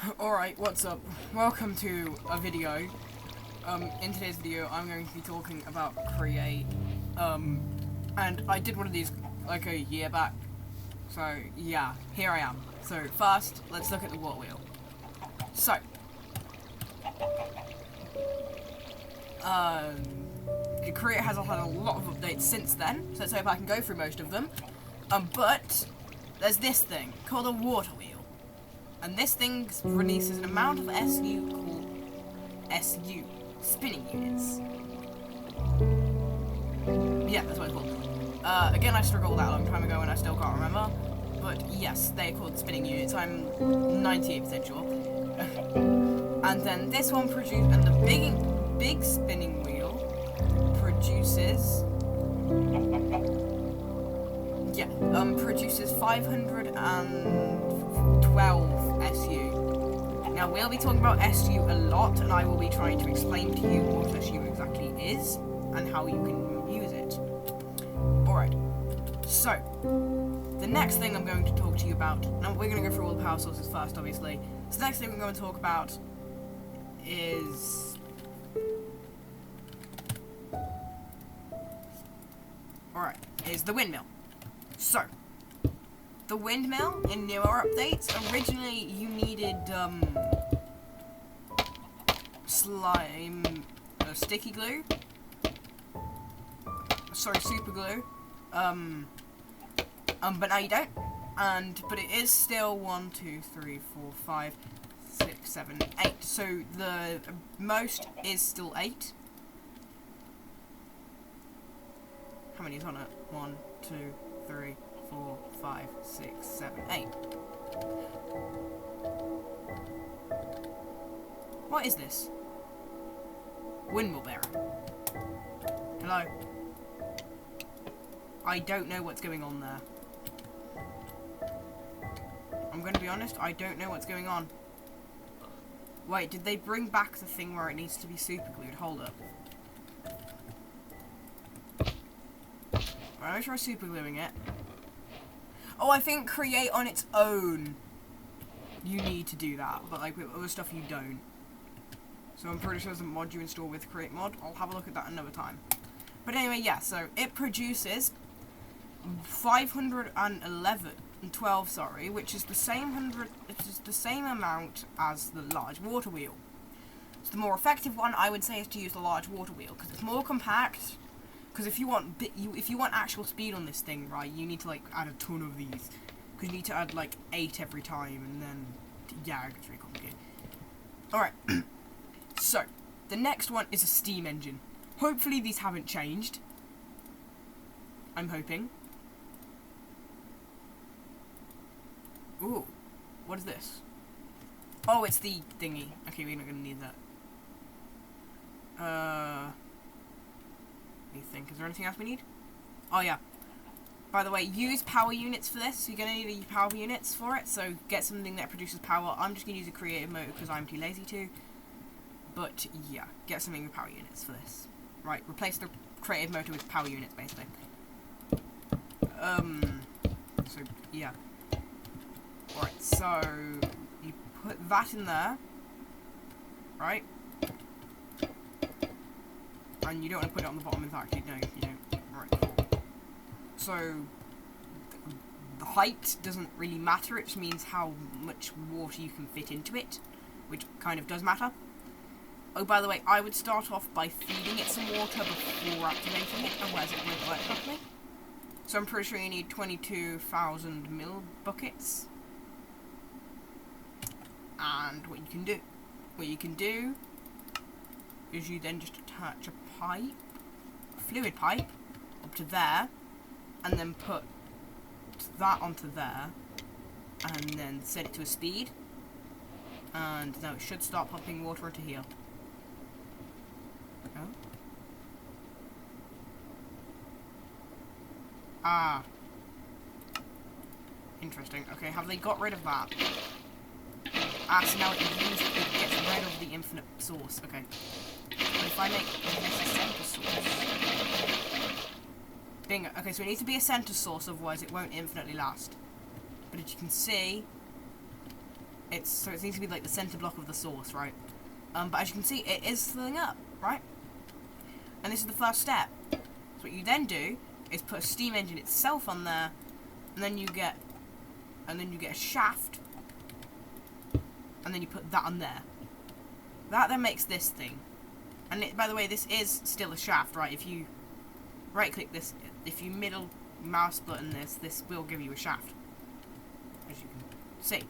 Alright, what's up? Welcome to a video. In today's video, I'm going to be talking about Create. And I did one of these like a year back. So, yeah, here I am. So, first, let's look at the water wheel. So, Create has had a lot of updates since then, so let's hope I can go through most of them. But there's this thing called a water wheel. And this thing releases an amount of SU called SU, spinning units. Yeah, that's what it's called. Again, I struggled that a long time ago and I still can't remember. But yes, they're called spinning units, I'm 98% sure. And then this one and the big spinning wheel produces... Yeah, produces 512 SU. Now, we'll be talking about SU a lot, and I will be trying to explain to you what SU exactly is, and how you can use it. Alright, so, the next thing I'm going to talk to you about, now we're going to go through all the power sources first, obviously. So the next thing we're going to talk about is... Alright, is the windmill. So, the windmill in newer updates, originally you needed, sticky glue. Sorry, super glue. But now you don't. But it is still 1, 2, 3, 4, 5, 6, 7, 8. So the most is still 8. How many is on it? 1, 2, 3, 4, 5, 6, 7, 8. What is this? Windmill bearer. Hello? I don't know what's going on there. I'm gonna be honest, I don't know what's going on. Wait, did they bring back the thing where it needs to be super glued? Hold up. I'm try super gluing it. Oh, I think Create on its own, you need to do that, but like with other stuff you don't. So I'm pretty sure there's a mod you install with Create mod. I'll have a look at that another time. But anyway, yeah, so it produces 512, sorry, which is the same amount as the large water wheel. So the more effective one, I would say, is to use the large water wheel because it's more compact. Because if you want actual speed on this thing, right, you need to like add a ton of these. Because you need to add like 8 every time, and then yeah, it's really complicated. All right. So the next one is a steam engine. Hopefully these haven't changed. I'm hoping. Ooh, what is this? Oh, it's the thingy. Okay, we're not gonna need that. Think. Is there anything else we need? Oh yeah. By the way, use power units for this. You're gonna need power units for it, so get something that produces power. I'm just gonna use a creative motor because I'm too lazy to. But yeah, get something with power units for this. Right, replace the creative motor with power units, basically. So yeah. Alright, so you put that in there. Right? And you don't want to put it on the bottom, in fact, no, you don't. Right. So, the height doesn't really matter, it just means how much water you can fit into it, which kind of does matter. Oh, by the way, I would start off by feeding it some water before activating it, otherwise it won't work properly. So I'm pretty sure you need 22,000 mil buckets. And what you can do is you then just attach a fluid pipe, up to there, and then put that onto there, and then set it to a speed, and now it should start pumping water into here. Oh. Ah. Interesting. Okay, have they got rid of that? Ah, so now it gets rid of the infinite source. Okay. But if I make this a center source... Bingo. Okay, so it needs to be a center source, otherwise it won't infinitely last. But as you can see, So it seems to be like the center block of the source, right? But as you can see, it is filling up, right? And this is the first step. So what you then do is put a steam engine itself on there, and then you get a shaft, and then you put that on there. That then makes this thing. And by the way, this is still a shaft, right? If you right-click this, if you middle mouse button this will give you a shaft, as you can see.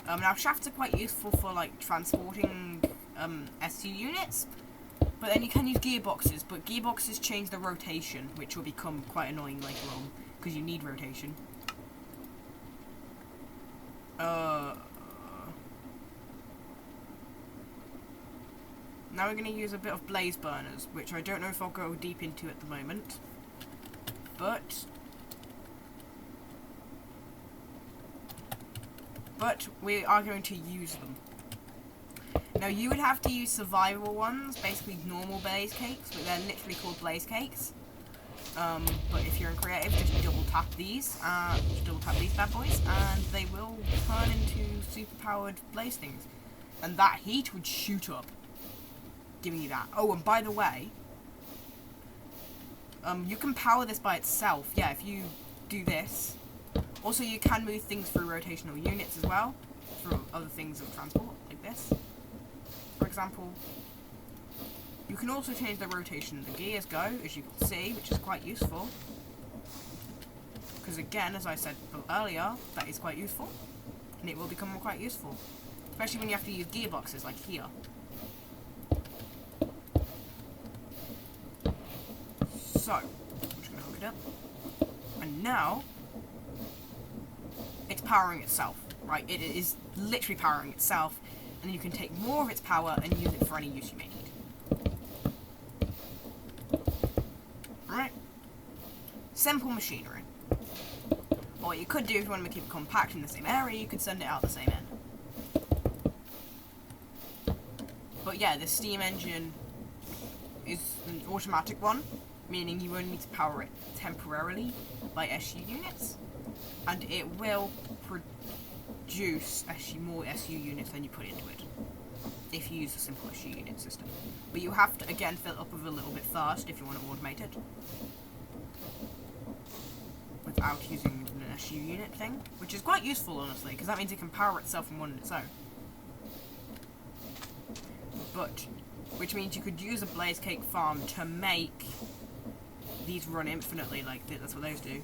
Now shafts are quite useful for like transporting SU units, but then you can use gearboxes, but gearboxes change the rotation, which will become quite annoying later on, because you need rotation. Now we're going to use a bit of blaze burners, which I don't know if I'll go deep into at the moment, but we are going to use them. Now you would have to use survival ones, basically normal blaze cakes, but they're literally called blaze cakes. But if you're in creative, just double tap these bad boys, and they will turn into super powered blaze things. And that heat would shoot up, giving you that. Oh, and by the way, you can power this by itself. Yeah, if you do this. Also, you can move things through rotational units as well, through other things of transport, like this. For example, you can also change the rotation the gears go, as you can see, which is quite useful. Because again, as I said earlier, that is quite useful, and it will become quite useful. Especially when you have to use gearboxes, like here. So, I'm just going to hook it up. And now, it's powering itself, right? It is literally powering itself, and you can take more of its power and use it for any use you may need. Right? Simple machinery. Or what you could do if you want to keep it compact in the same area, you could send it out the same end. But yeah, the steam engine is an automatic one, meaning you only need to power it temporarily by SU units, and it will produce more SU units than you put into it, if you use a simple SU unit system. But you have to, again, fill it up with a little bit first if you want to automate it, without using an SU unit thing, which is quite useful, honestly, because that means it can power itself and run on its own. But, which means you could use a blaze cake farm to make these run infinitely, like that's what those do.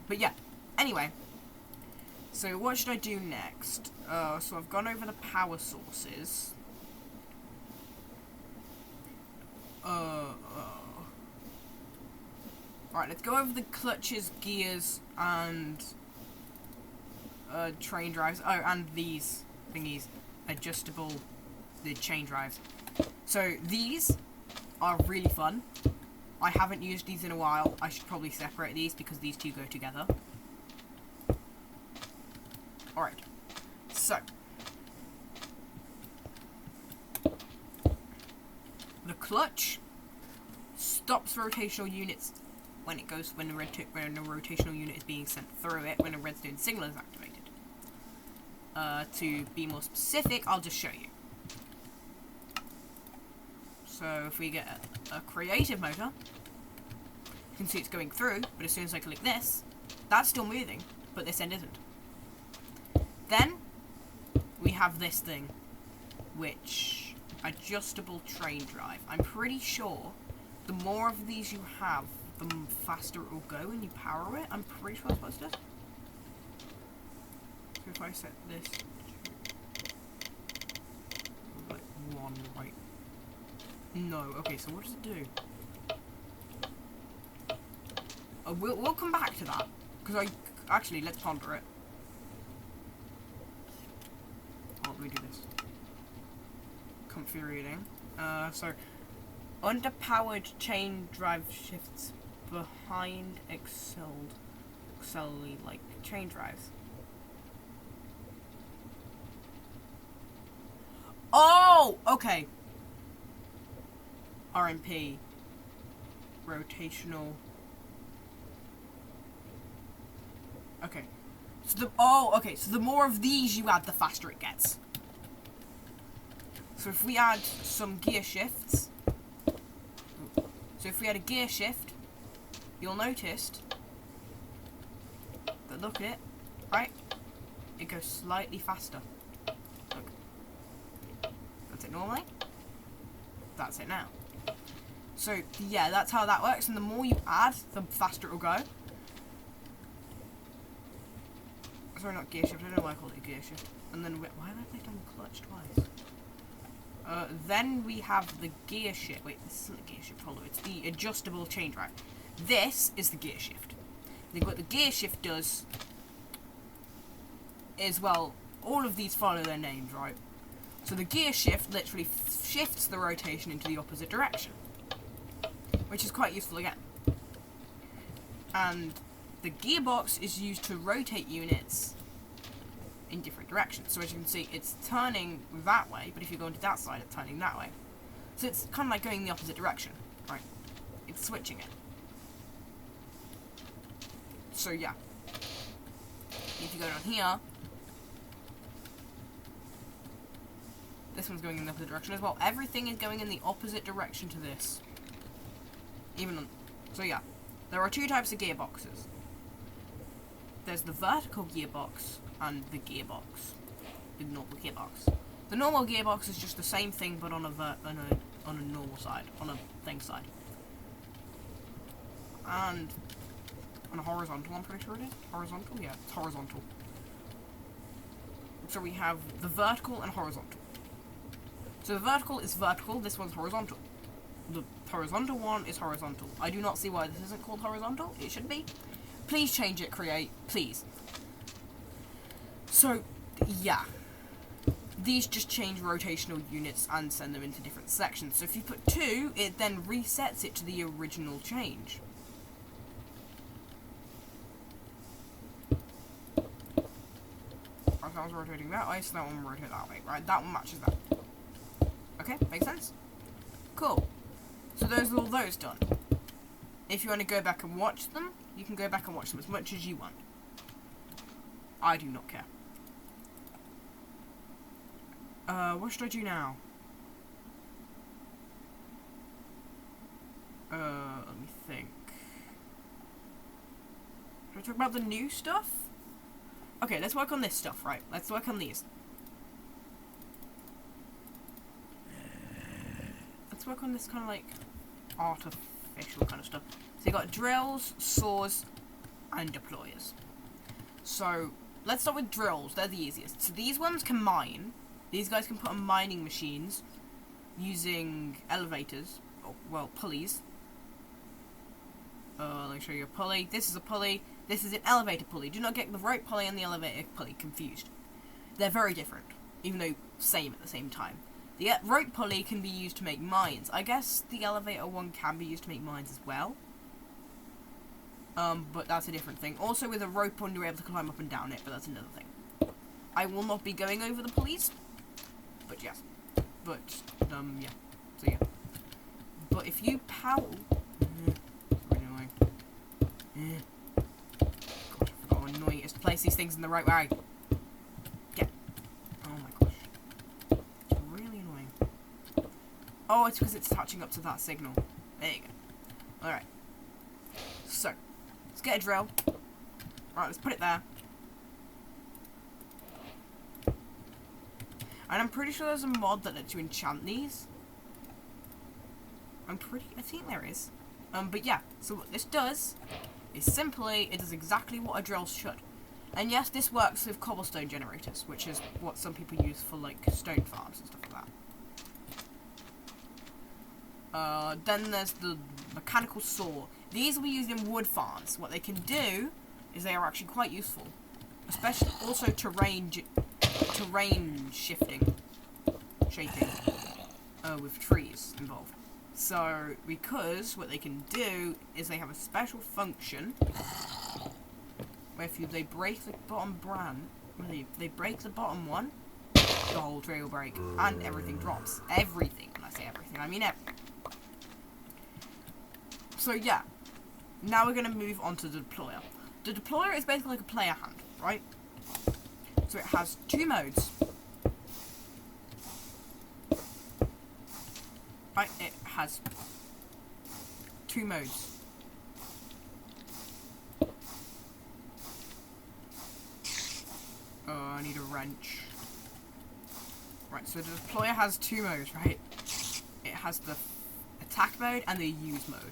But yeah, anyway, so what should I do next? So I've gone over the power sources. Alright, let's go over the clutches, gears, and train drives. Oh, and these thingies, the chain drives. So these are really fun. I haven't used these in a while. I should probably separate these because these two go together. Alright. So. The clutch stops rotational units when it goes when the rotational unit is being sent through it when a redstone signal is activated. To be more specific, I'll just show you. So if we get a creative motor, you can see it's going through, but as soon as I click this, that's still moving, but this end isn't. Then we have this thing, which adjustable train drive. I'm pretty sure the more of these you have, the faster it will go when you power it. I'm pretty sure that's what it does. So if I set this to like 1 right. No, okay, so what does it do? We'll come back to that, because actually, let's ponder it. Oh, let me do this. Comfy reading. So, underpowered chain drive shifts behind Excel-y, like, chain drives. Oh! Okay. RMP. Rotational. Okay. So the more of these you add, the faster it gets. So if we add some gear shifts, so if we had a gear shift, you'll notice that, look at it, right? It goes slightly faster. Look. That's it normally. That's it now. So, yeah, that's how that works, and the more you add, the faster it will go. Sorry, not gear shift, I don't know why I called it a gear shift. And then, why have I clicked on the clutch twice? Then we have the gear shift. Wait, this isn't the gear shift, hold on, it's the adjustable change rack. This is the gear shift. Then what the gear shift does is, well, all of these follow their names, right? So the gear shift literally shifts the rotation into the opposite direction, which is quite useful again. And the gearbox is used to rotate units in different directions. So as you can see, it's turning that way, but if you go into that side, it's turning that way. So it's kind of like going the opposite direction, right? It's switching it. So yeah. If you go down here, this one's going in the opposite direction as well. Everything is going in the opposite direction to this. So yeah, there are two types of gearboxes. There's the vertical gearbox and the gearbox, the normal gearbox. The normal gearbox is just the same thing, but on a normal side, on a thing side, and on a horizontal. I'm pretty sure it is horizontal. Yeah, it's horizontal. So we have the vertical and horizontal. So the vertical is vertical. This one's horizontal. The horizontal one is horizontal. I do not see why this isn't called horizontal. It should be. Please change it, Create. Please. So, yeah. These just change rotational units and send them into different sections. So if you put 2, it then resets it to the original change. That one's rotating that way, so that one will rotate that way. Right, that one matches that. Okay, makes sense? Cool. So those are all those done. If you want to go back and watch them, you can go back and watch them as much as you want. I do not care. What should I do now? Let me think. Should I talk about the new stuff? Okay, let's work on this stuff, right? Let's work on these. Let's work on this kind of like artificial kind of stuff. So you got drills, saws, and deployers. So let's start with drills. They're the easiest. So these ones can mine. These guys can put on mining machines using elevators. Oh, well, pulleys. Let me show you a pulley. This is a pulley. This is an elevator pulley. Do not get the rope pulley and the elevator pulley confused. They're very different, even though same at the same time. The rope pulley can be used to make mines. I guess the elevator one can be used to make mines as well. But that's a different thing. Also, with a rope one, you're able to climb up and down it, but that's another thing. I will not be going over the pulleys, but yes. But, yeah. So, yeah. But if you power... Sorry, annoying. God, I forgot how annoying it is to place these things in the right way. Get. Oh my gosh. It's really annoying. Oh, it's because it's touching up to that signal. There you go. Alright. So, let's get a drill. Alright, let's put it there. And I'm pretty sure there's a mod that lets you enchant these. I think there is. But yeah, so what this does is simply, it does exactly what a drill should. And yes, this works with cobblestone generators, which is what some people use for, like, stone farms and stuff like that. Then there's the mechanical saw. These will be used in wood farms. What they can do is they are actually quite useful. Especially, also terrain shaping, with trees involved. So, because what they can do is they have a special function where if they break the bottom they break the bottom one, the whole tree will break and everything drops. Everything. When I say everything, I mean everything. So yeah, now we're going to move on to the deployer. The deployer is basically like a player hand, right? So it has two modes. Right, it has two modes. Oh, I need a wrench. Right, so the deployer has two modes, right? It has the attack mode and the use mode.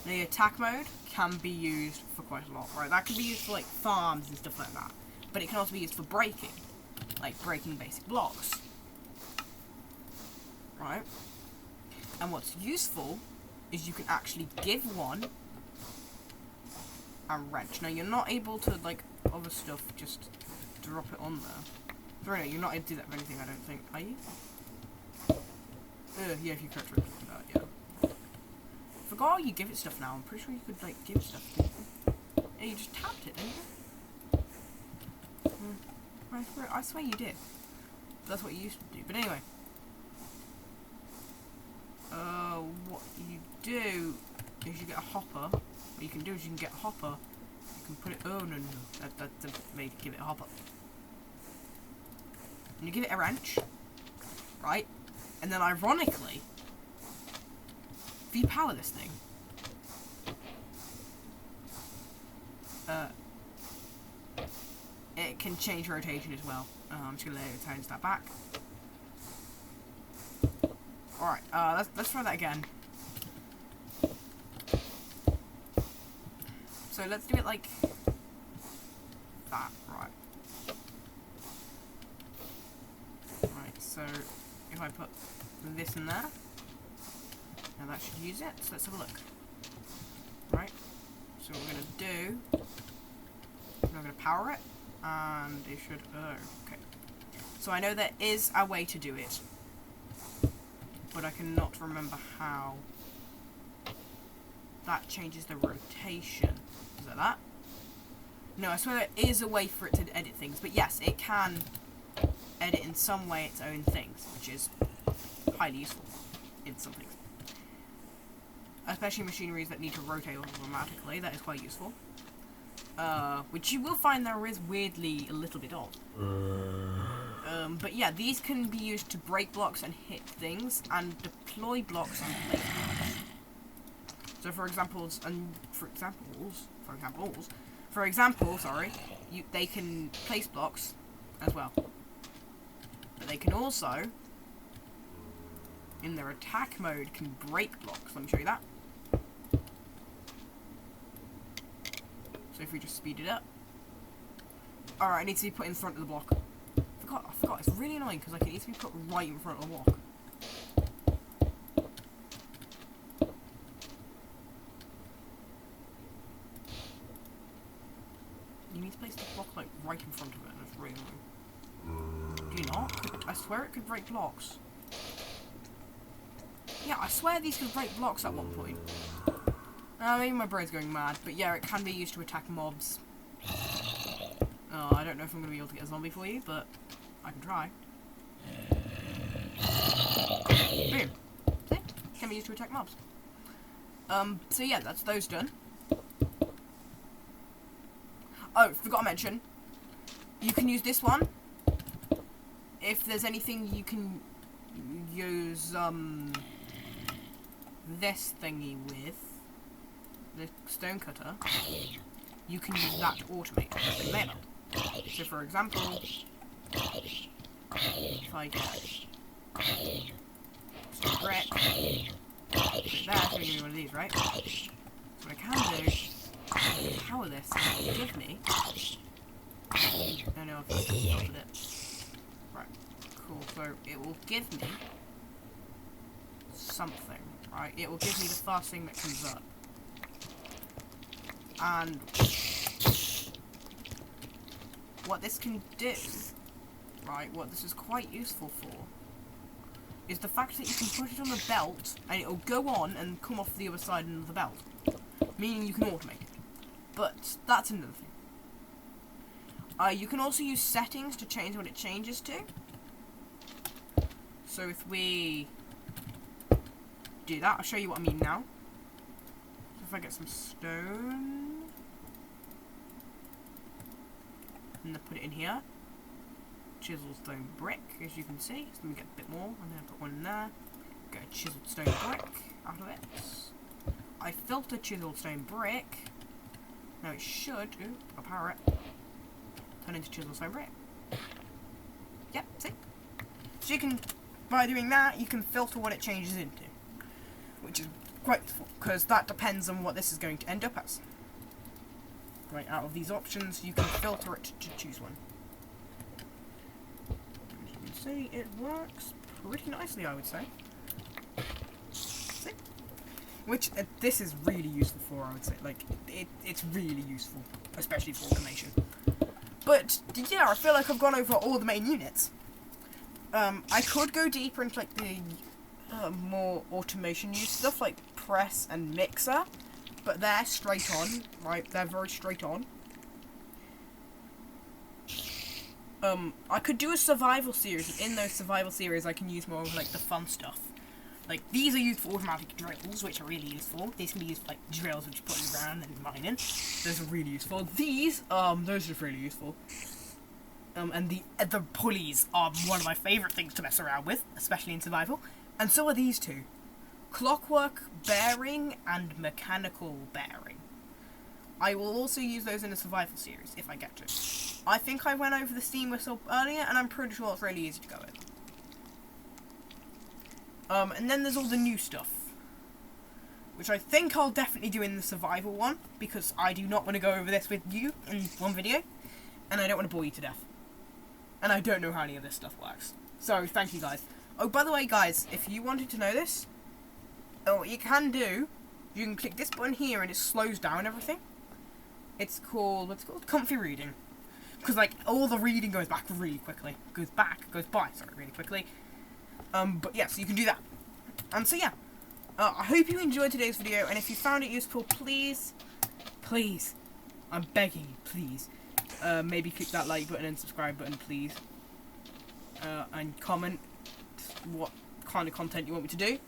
The attack mode can be used for quite a lot, right? That can be used for like farms and stuff like that. But it can also be used for breaking, like breaking basic blocks. Right? And what's useful is you can actually give one a wrench. Now you're not able to, like other stuff, just drop it on there. Right, you're not able to do that with anything, I don't think. Are you? Yeah, if you correct it, yeah. Forgot how you give it stuff now. I'm pretty sure you could, like, give stuff to people. Yeah, you just tapped it, didn't you? I swear you did. That's what you used to do. But anyway. What you do is you get a hopper. What you can do is you can get a hopper. You can put it... Oh, no. That made give it a hopper. And you give it a wrench. Right? And then ironically, if you power this thing, it can change rotation as well. I'm just gonna let it change that back. Alright, let's try that again. So let's do it like that, right. Right, so if I put this in there, now that should use it, so let's have a look. Right, so what we're going to do, we're going to power it, and it should, okay. So I know there is a way to do it, but I cannot remember how that changes the rotation. Is that that? No, I swear there is a way for it to edit things, but yes, it can edit in some way its own things, which is highly useful in some things. Especially machineries that need to rotate automatically, that is quite useful. Which you will find there is weirdly a little bit of. But yeah, these can be used to break blocks and hit things, and deploy blocks and place blocks. So for example, sorry, they can place blocks as well. But they can also, in their attack mode, can break blocks. Let me show you that. So if we just speed it up. Alright, it needs to be put in front of the block. I forgot. It's really annoying because like, it needs to be put right in front of the block. You need to place the block like right in front of it, and it's really annoying. Do you not? I swear it could break blocks. Yeah, I swear these could break blocks at one point. Maybe my brain's going mad, but yeah, it can be used to attack mobs. Oh, I don't know if I'm going to be able to get a zombie for you, but I can try. Boom. See? Can be used to attack mobs. So yeah, that's those done. Oh, forgot to mention. You can use this one. If there's anything you can use, this thingy with, the stone cutter, you can use that to automate the layout. So for example, if I get some brick, put it there, so give me one of these, right? So what I can do is power this and give me... No, I've stopped it. Right, cool, so it will give me something, right? It will give me the first thing that comes up. And what this can do, right, what this is quite useful for, is the fact that you can put it on the belt, and it'll go on and come off the other side of the belt. Meaning you can automate it. But that's another thing. You can also use settings to change what it changes to. So if we do that, I'll show you what I mean now. So if I get some stone, and then put it in here, chiseled stone brick, as you can see. So let me get a bit more, and then put one in there. Get a chiseled stone brick out of it. I filtered chiseled stone brick. Now it should, a parrot, turn into chiseled stone brick. Yep, see? So you can, by doing that, you can filter what it changes into. Which is quite useful, because that depends on what this is going to end up as. Right, out of these options, you can filter it to choose one. As you can see, it works pretty nicely, I would say. See? Which, this is really useful for, I would say. Like, it's really useful, especially for automation. But, yeah, I feel like I've gone over all the main units. I could go deeper into, like, the more automation use stuff, like press and mixer. But they're straight on, right? They're very straight on. I could do a survival series, and in those survival series I can use more of, like, the fun stuff. Like, these are used for automatic drills, which are really useful. These can be used for, like, drills which you put in the ground and mining. Those are really useful. These, those are really useful. And the pulleys are one of my favourite things to mess around with, especially in survival. And so are these two. Clockwork bearing and mechanical bearing. I will also use those in a survival series, if I get to. I think I went over the steam whistle earlier, and I'm pretty sure it's really easy to go with. And then there's all the new stuff, which I think I'll definitely do in the survival one, because I do not want to go over this with you in one video, and I don't want to bore you to death. And I don't know how any of this stuff works. So, thank you guys. Oh, by the way, guys, if you wanted to know this, what you can do, you can click this button here and it slows down everything. It's called, what's it called? Comfy reading. Because, like, all the reading goes back really quickly. Goes by, really quickly. But yeah, so you can do that. And so yeah, I hope you enjoyed today's video, and if you found it useful, please, I'm begging you, please, maybe click that like button and subscribe button, please. And comment what kind of content you want me to do.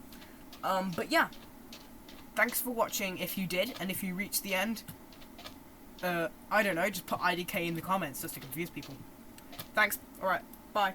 But yeah, thanks for watching if you did, and if you reached the end, I don't know, just put IDK in the comments just to confuse people. Thanks, alright, bye.